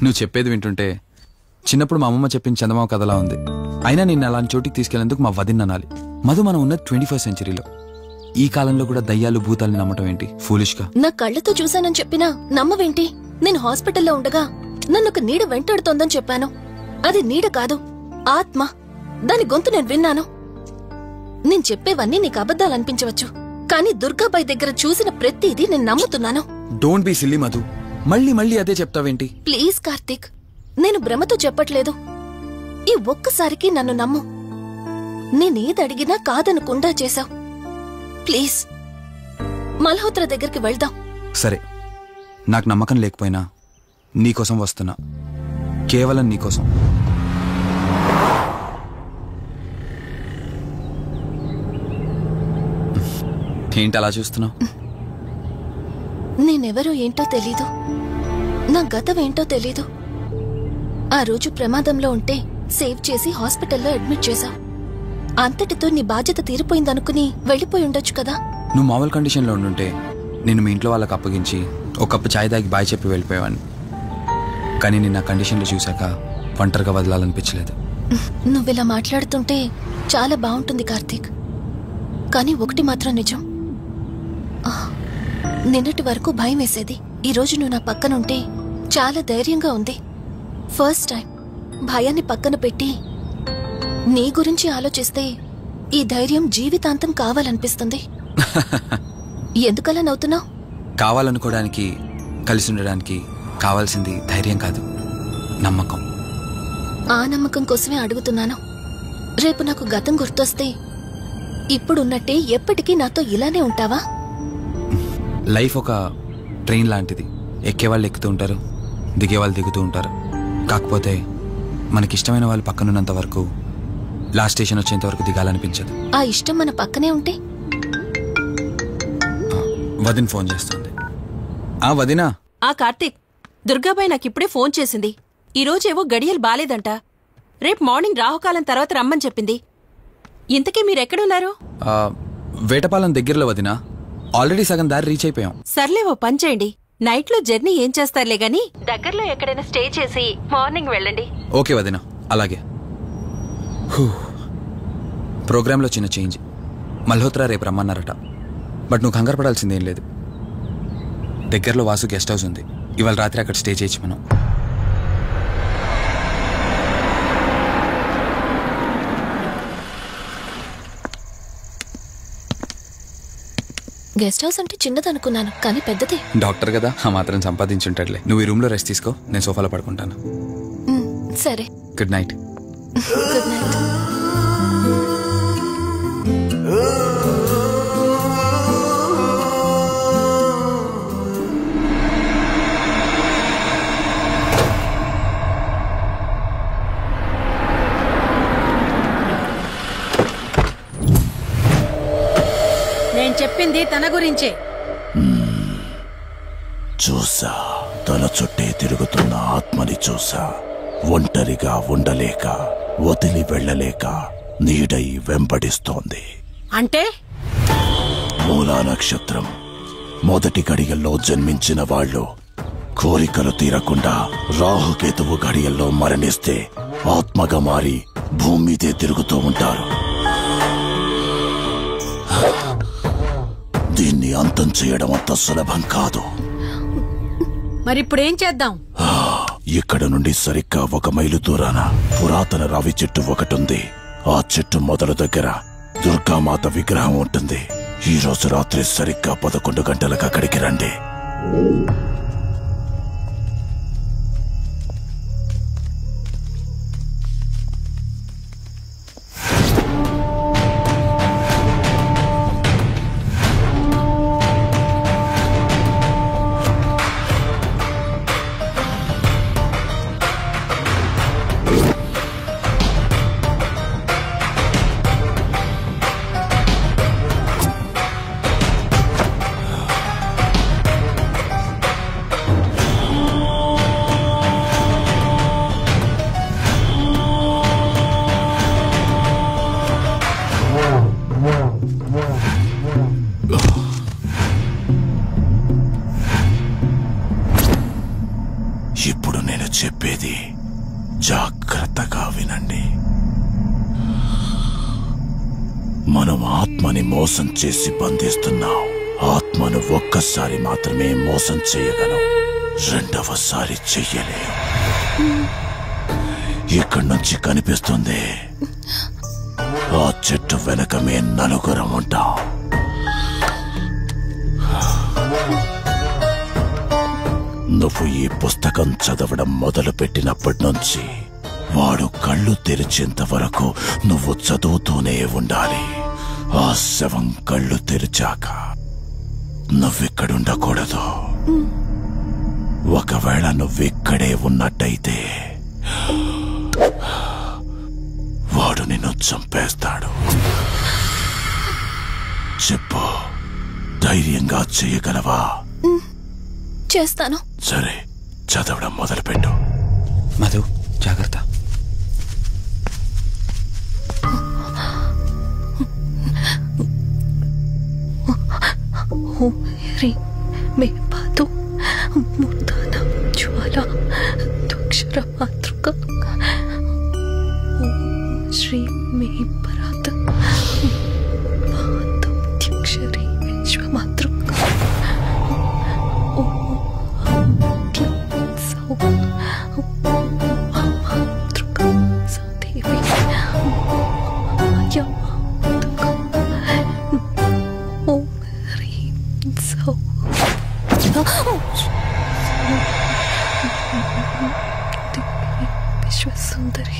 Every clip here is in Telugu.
నువ్వు చెప్పేది వింటుంటే చిన్నప్పుడు మా అమ్మమ్మ చెప్పిన చందమామ కథలా ఉంది. అయినా నిన్ను అలాంటి చోటికి తీసుకెళ్లేందుకు మా వదిన అనాలి. మధు, మనం ఉన్నది 21st సెంచరీలో. ఈ కాలంలో కూడా దయ్యాలు భూతాల్ని నమ్మటం ఏంటి? ఫూలిష్ గా. నా కళ్ళతో చూశానని చెప్పినా నమ్మవేంటి? నేను హాస్పిటల్లో ఉండగా నన్ను ఒక నీడ వెంటాడుతోందని చెప్పాను. అది నీడ కాదు, ఆత్మ. దాని గొంతు నేను విన్నాను. నేను చెప్పేవన్నీ నీకు అబద్ధాలనిపించవచ్చు, కానీ దుర్గాబాయ్ దగ్గర చూసిన ప్రతిదీ నేను నమ్ముతున్నాను. Don't be silly Madhu. మళ్ళీ మళ్ళీ అదే చెప్తావేంటి? ప్లీజ్ కార్తీక్, నేను భ్రమతో చెప్పట్లేదు. ఈ ఒక్కసారికి నన్ను నమ్ము. నేనేది అడిగినా కాదనకుండా చేశావు. ప్లీజ్ మల్హోత్రా దగ్గరికి వెళ్దాం. సరే, నాకు నమ్మకం లేకపోయినా నీకోసం వస్తున్నా. కేవలం నీకోసం. ఏంటి అలా చూస్తున్నావు? నేనెవరో ఏంటో తెలీదు, నా గతం ఏంటో తెలీదు. ఆ రోజు ప్రమాదంలో ఉంటే సేవ్ చేసి హాస్పిటల్లో అడ్మిట్ చేశావు. అంతటితో నీ బాధ్యత తీరిపోయిందనుకుని వెళ్ళిపోయి ఉండొచ్చు కదా. నువ్వు మామూలు కండిషన్లో ఉండుంటే నేను మీ ఇంట్లో వాళ్ళకి అప్పగించి ఒక కప్పు ఛాయ్ దాగి బాయ్ చెప్పి వెళ్ళిపోయేవాడిని. కానీ నేను నా కండిషన్లో చూశాక ఒంటరిగా వదలాలనిపించలేదు. నువ్విలా మాట్లాడుతుంటే చాలా బాగుంటుంది కార్తీక్, కానీ ఒకటి మాత్రం నిజం. నిన్నటి వరకు భయం వేసేది. ఈరోజు నువ్వు నా పక్కనుంటే చాలా ధైర్యంగా ఉంది. ఫస్ట్ టైం భయాన్ని పక్కన పెట్టి నీ గురించి ఆలోచిస్తే ఈ ధైర్యం జీవితాంతం కావాలనిపిస్తుంది. ఎందుకలా నవ్వుతున్నావు? కావాలనుకోవడానికి, కలిసి ఉండడానికి కావాల్సింది ధైర్యం కాదు, నమ్మకం. ఆ నమ్మకం కోసమే అడుగుతున్నాను. రేపు నాకు గతం గుర్తొస్తే ఇప్పుడున్నట్టే ఎప్పటికీ నాతో ఇలానే ఉంటావా? లైఫ్ ఒక ట్రైన్ లాంటిది. ఎక్కేవాళ్ళు ఎక్కుతూ ఉంటారు, దిగేవాళ్ళు దిగుతూ ఉంటారు. కాకపోతే మనకిష్టమైన వాళ్ళు పక్కనున్నంత వరకు, లాస్ట్ స్టేషన్ వచ్చేంత వరకు దిగాలనిపించదు. ఆ ఇష్టం మన పక్కనే ఉంటే? వదిన ఫోన్ చేస్తుంది. వదినా. కార్తీక్, దుర్గాబాయ్ నాకిప్పుడే ఫోన్ చేసింది. ఈరోజేవో గడియలు బాలేదంట. రేపు మార్నింగ్ రాహుకాలం తర్వాత రమ్మని చెప్పింది. ఇంతకీ మీరెక్కడున్నారు? వేటపాలెం దగ్గరలో వదినా. ఆల్రెడీ సగం దారి రీచ్ అయిపోయాం. సర్లే, ఓ పని చేయండి. నైట్ లో జర్నీ ఏం చేస్తారులే గాని దగ్గరలో ఎక్కడైనా స్టే చేసి మార్నింగ్ వెళ్ళండి. ఓకే వదినా, అలాగే. ప్రోగ్రాంలో చిన్న చేంజ్. మల్హోత్రా రేపు రమ్మన్నారట. బట్ నువ్వు కంగారు పడాల్సిందేం లేదు. దగ్గరలో వాసు గెస్ట్ హౌస్ ఉంది. ఇవాళ రాత్రి అక్కడ స్టే చేయొచ్చు మనం. గెస్ట్ హౌస్ అంటే చిన్నదనుకున్నాను, కానీ పెద్దదే. డాక్టర్ కదా, ఆ మాత్రం సంపాదించుంటాడులే. నువ్వు ఈ రూమ్ లో రెస్ట్ తీసుకో, నేను సోఫాలో పడుకుంటాను. సరే, గుడ్ నైట్. Good night. నేను చెప్పింది తన గురించే. చూసా, తన చుట్టే తిరుగుతున్న ఆత్మని చూసా. ఒంటరిగా ఉండలేక, వదిలి వెళ్ళలేక నీడై వెంబడిస్తోంది. అంటే మూలా నక్షత్రం మొదటి గడియల్లో జన్మించిన వాళ్ళు కోరికలు తీరకుండా రాహుకేతువు గడియల్లో మరణిస్తే ఆత్మగా మారి భూమి మీదే తిరుగుతూ ఉంటారు. దీన్ని అంతం చేయడం అంత సులభం కాదు. మరిప్పుడేం చేద్దాం? ఇక్కడ నుండి సరిగ్గా 1 మైలు దూరాన పురాతన రావి చెట్టు ఒకటుంది. ఆ చెట్టు మొదల దగ్గర దుర్గామాత విగ్రహం ఉంటుంది. ఈ రోజు రాత్రి సరిగ్గా 11 గంటలకు అక్కడికి రండి. ఇప్పుడు నేను జాగ్రత్తగా వినండి. మనం ఆత్మని మోసం చేసి బంధిస్తున్నాం. ఆత్మను ఒక్కసారి మాత్రమే మోసం చేయగలం, రెండవసారి చెయ్యలేం. ఇక్కడి నుంచి కనిపిస్తుంది, ఆ చెట్టు వెనకమే నలుగురం ఉంటాం. నువ్వు ఈ పుస్తకం చదవడం మొదలుపెట్టినప్పటి నుంచి వాడు కళ్ళు తెరిచేంత వరకు నువ్వు చదువుతూనే ఉండాలి. ఆ శవం కళ్ళు తెరిచాక నువ్విక్కడుండకూడదు. ఒకవేళ నువ్విక్కడే ఉన్నట్టయితే వాడు నిన్ను చంపేస్తాడు. చెప్పు, ధైర్యంగా చేయగలవా? చేస్తాను. సరే, చదవడం మొదలుపెట్టు. మధు, జాగ్రత్త. మే పాదు ముర్దాన జ్వాల దుక్షర మాతృక శ్రీ మే పరాత పాదక్షరి విశ్వమాతృక మాతృక సదేవి విశ్వసుందరి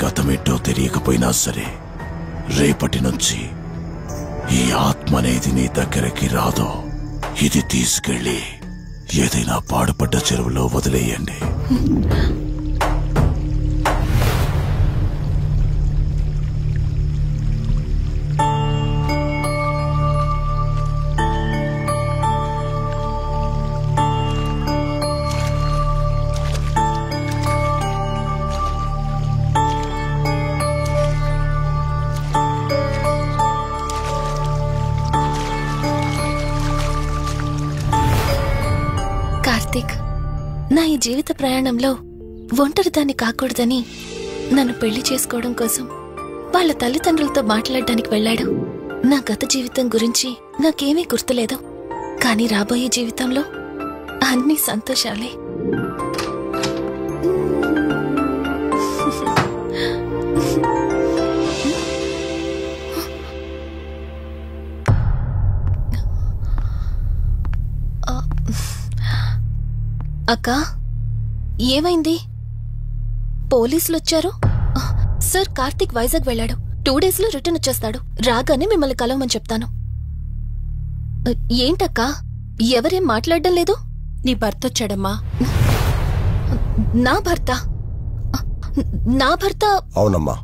గతమేటో తెలియకపోయినా సరే, రేపటి నుంచి ఈ ఆత్మ అనేది నీ దగ్గరికి రాదు. ఇది తీసుకెళ్ళి ఏదైనా పాడుపడ్డ చెరువులో వదిలేయండి. కార్తీక్, నా ఈ జీవిత ప్రయాణంలో ఒంటరిదాన్ని కాకూడదని నన్ను పెళ్లి చేసుకోవడం కోసం వాళ్ళ తల్లిదండ్రులతో మాట్లాడడానికి వెళ్ళాడు. నా గత జీవితం గురించి నాకేమీ గుర్తులేదు, కానీ రాబోయే జీవితంలో అన్ని సంతోషాలే. అక్కా, ఏమైంది? పోలీసులొచ్చారు. సార్, కార్తీక్ వైజాగ్ వెళ్ళాడు. 2 days లో రిటర్న్ వచ్చేస్తాడు. రాగానే మిమ్మల్ని కలవమని చెప్తాను. ఏంటక్కా, ఎవరేం మాట్లాడడం లేదు? నీ భర్త వచ్చాడమ్మా. నా భర్త నా భర్త అవునమ్మా,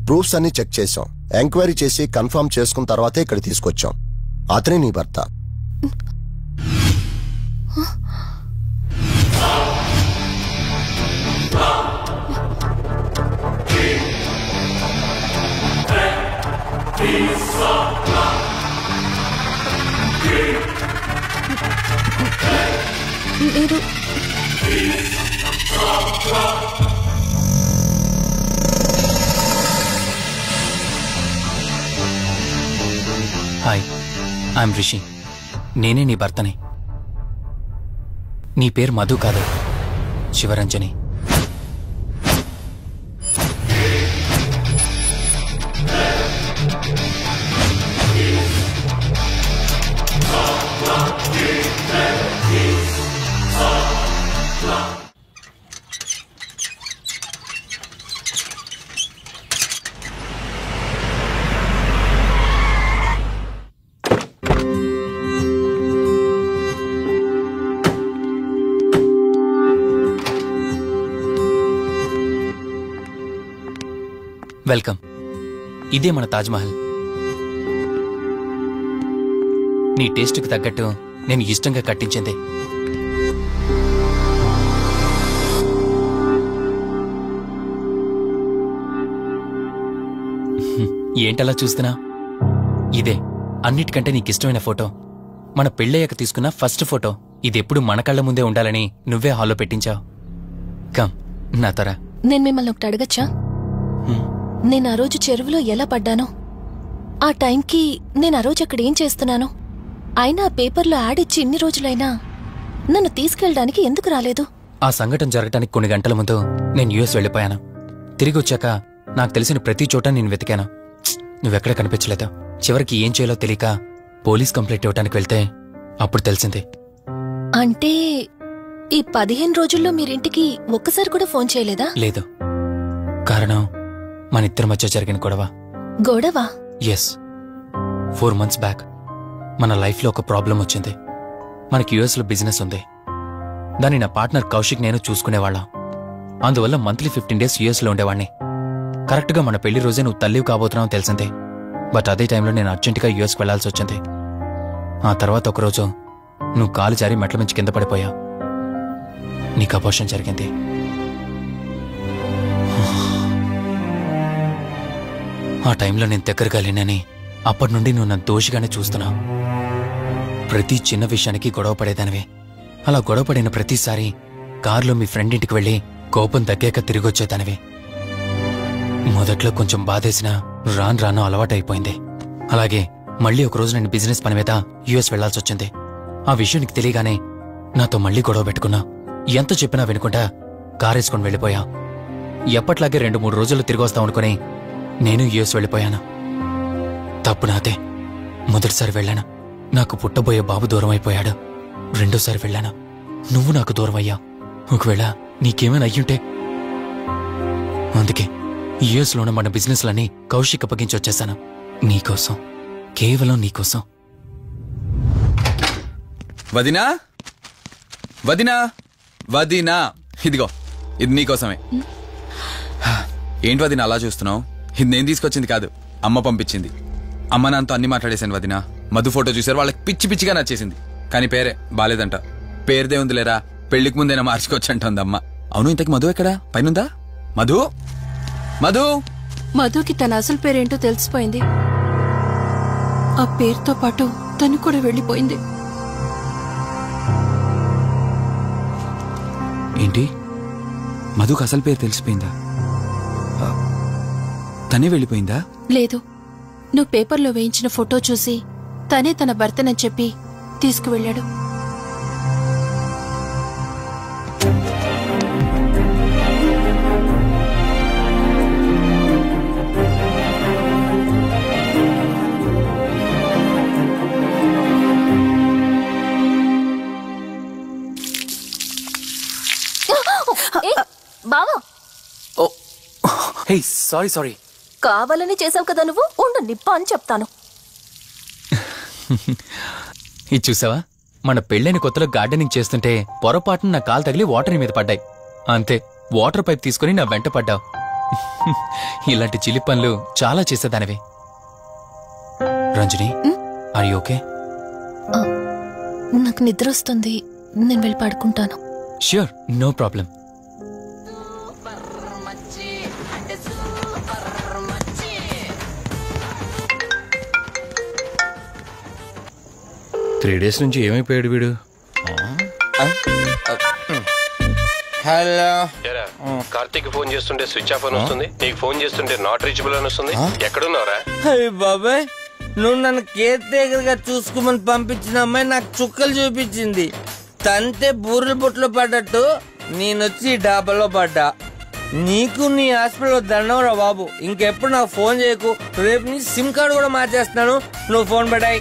ప్రూఫ్స్ అన్ని చెక్ చేశాం. ఎంక్వైరీ చేసి కన్ఫర్మ్ చేసుకున్న తర్వాతే ఇక్కడ తీసుకొచ్చాం. అతనే నీ భర్త. మీరు హాయ్, ఐఎమ్ రిషి. నేనే నీ భర్తని. నీ పేరు మధు కాదు, శివరంజని. వెల్కమ్. ఇదే మన తాజ్మహల్. నీ టేస్ట్కి తగ్గట్టు నేను ఇష్టంగా కట్టించింది. ఏంటలా చూస్తున్నా? ఇదే అన్నిటికంటే నీకిష్టమైన ఫోటో. మన పెళ్ళయ్యాక తీసుకున్న ఫస్ట్ ఫోటో. ఇదెప్పుడు మన కళ్ళ ముందే ఉండాలని నువ్వే హాల్లో పెట్టించావు. కమ్ నా తర. నేను మిమ్మల్ని ఒకటి అడగచ్చా? నేను ఆ రోజు చెరువులో ఎలా పడ్డానో, ఆ టైంకి నేను ఆ రోజు అక్కడ ఏం చేస్తున్నాను, అయినా ఆ పేపర్లో యాడ్ ఇచ్చి ఇన్ని రోజులైనా నన్ను తీసుకెళ్ళడానికి ఎందుకు రాలేదు? ఆ సంఘటన జరగటానికి కొన్ని గంటల ముందు నేను యుఎస్ వెళ్ళిపోయాను. తిరిగి వచ్చాక నాకు తెలిసిన ప్రతి చోట నేను వెతికాను. నువ్వెక్కడ కనిపించలేదు. చివరికి ఏం చేయాలో తెలియక పోలీస్ కంప్లైంట్ ఇవ్వడానికి వెళ్తే అప్పుడు తెలిసింది. అంటే ఈ 15 రోజుల్లో మీరింటికి ఒక్కసారి కూడా ఫోన్ చేయలేదా? లేదు. కారణం మన ఇద్దరి మధ్య జరిగిన గొడవ. గొడవ? ఎస్. 4 months బ్యాక్ మన లైఫ్లో ఒక ప్రాబ్లం వచ్చింది. మనకి యుఎస్లో బిజినెస్ ఉంది. దాన్ని నా పార్ట్నర్ కౌశిక్ నేను చూసుకునేవాళ్ళం. అందువల్ల మంత్లీ 15 days యుఎస్లో ఉండేవాణ్ణి. కరెక్ట్గా మన పెళ్లి రోజే నువ్వు తల్లివి కాబోతున్నావు తెలిసింది. బట్ అదే టైంలో నేను అర్జెంటుగా యుఎస్కి వెళ్లాల్సి వచ్చింది. ఆ తర్వాత ఒకరోజు నువ్వు కాలు జారి మెట్ల మించి కింద పడిపోయావు. నీకు అబార్షన్ జరిగింది. ఆ టైంలో నేను దగ్గరగా లేనని అప్పటి నుండి నువ్వు నన్ను దోషిగానే చూస్తున్నావు. ప్రతి చిన్న విషయానికి గొడవ పడేదానివి. అలా గొడవ పడిన ప్రతిసారి కారులో మీ ఫ్రెండ్ ఇంటికి వెళ్ళి కోపం తగ్గాక తిరిగొచ్చేదానివి. మొదట్లో కొంచెం బాధేసినా రాను రాను అలవాటైపోయింది. అలాగే మళ్ళీ ఒకరోజు నేను బిజినెస్ పని మీద యుఎస్ వెళ్లాల్సి వచ్చింది. ఆ విషయం నీకు తెలియగానే నాతో మళ్ళీ గొడవ పెట్టుకున్నా. ఎంత చెప్పినా వినుకుంటా కారేసుకొని వెళ్ళిపోయా. ఎప్పట్లాగే 2-3 రోజుల్లో తిరిగి వస్తామనుకుని నేను యుఎస్ వెళ్ళిపోయాను. తప్పు నాదే. మొదటిసారి వెళ్ళాను, నాకు పుట్టబోయే బాబు దూరం అయిపోయాడు. రెండోసారి వెళ్ళాను, నువ్వు నాకు దూరం అయ్యా. ఒకవేళ నీకేమైనా అయ్యుంటే. అందుకే యుఎస్లోనే మన బిజినెస్లన్నీ కౌశిక్ అప్పగించి వచ్చేశాను. నీకోసం, కేవలం నీకోసం. వదినా, వదినా, వదినా, ఇదిగో ఇది నీకోసమే. ఏంటి వదినా అలా చూస్తున్నావు? ఇది నేను తీసుకొచ్చింది కాదు, అమ్మ పంపించింది. అమ్మ నాన్నతో అన్ని మాట్లాడేశాను వదినా. మధు ఫోటో చూసారు, వాళ్ళకి పిచ్చి పిచ్చిగా నచ్చేసింది. కానీ పేరే బాలేదంట. పేరుదే ఉంది లేరా, పెళ్లికి ముందైనా మార్చుకోవచ్చంటుంది అమ్మ. అవును, ఇంతకి మధు ఎక్కడా? పైనుందా? మధు, మధు. మధుకి తన అసలు పేరేంటో తెలిసిపోయింది. ఆ పేరుతో పాటు తను కూడా వెళ్ళిపోయింది. ఏంటి? మధుకు అసలు పేరు తెలిసిపోయిందా? తనే వెళ్ళిపోయిందా? లేదు, నువ్వు పేపర్లో వేయించిన ఫోటో చూసి తనే తన భర్తనని చెప్పి తీసుకువెళ్ళాడు. బావా, హే, సారీ. కావాలని చేసావు కదా నువ్వు. ఉండు, నిప్ప అని చెప్తాను. ఇది చూసావా? మన పెళ్ళైన కొత్తలో గార్డెనింగ్ చేస్తుంటే పొరపాటున నా కాలు తగిలి వాటర్ మీద పడ్డాయి. అంతే, వాటర్ పైప్ తీసుకుని నా వెంట పడ్డావు. ఇలాంటి చిలి పనులు చాలా చేసేదానివి. Ranjani, are you okay? నాకు నిద్ర వస్తుంది, నేను వెళ్ళి పడుకుంటాను. Sure, no problem. Three days నుంచి ఏమైపోయాడు వీడు? హలో, కార్తీక్ ఫోన్ చేస్తుంటే స్విచ్ ఆఫ్ అని వస్తుంది, నీకు ఫోన్ చేస్తుంటే నాట్ రీచబుల్ అని వస్తుంది. ఎక్కడున్నారా? అయ్య బాబాయ్, నువ్వు నన్ను కేర్ టేకర్ గా చూసుకోమని పంపించిన అమ్మాయి నాకు చుక్కలు చూపించింది. తంతే బూరెల బుట్టలో పడ్డట్టు నేనొచ్చి డాబాలో పడ్డా. నీకు నీ హాస్పిటల్లో దండం రా బాబు. ఇంకెప్పుడు నాకు ఫోన్ చేయకు. రేపు నీ సిమ్ కార్డు కూడా మార్చేస్తున్నాను. నువ్వు ఫోన్ పెట్టాయి.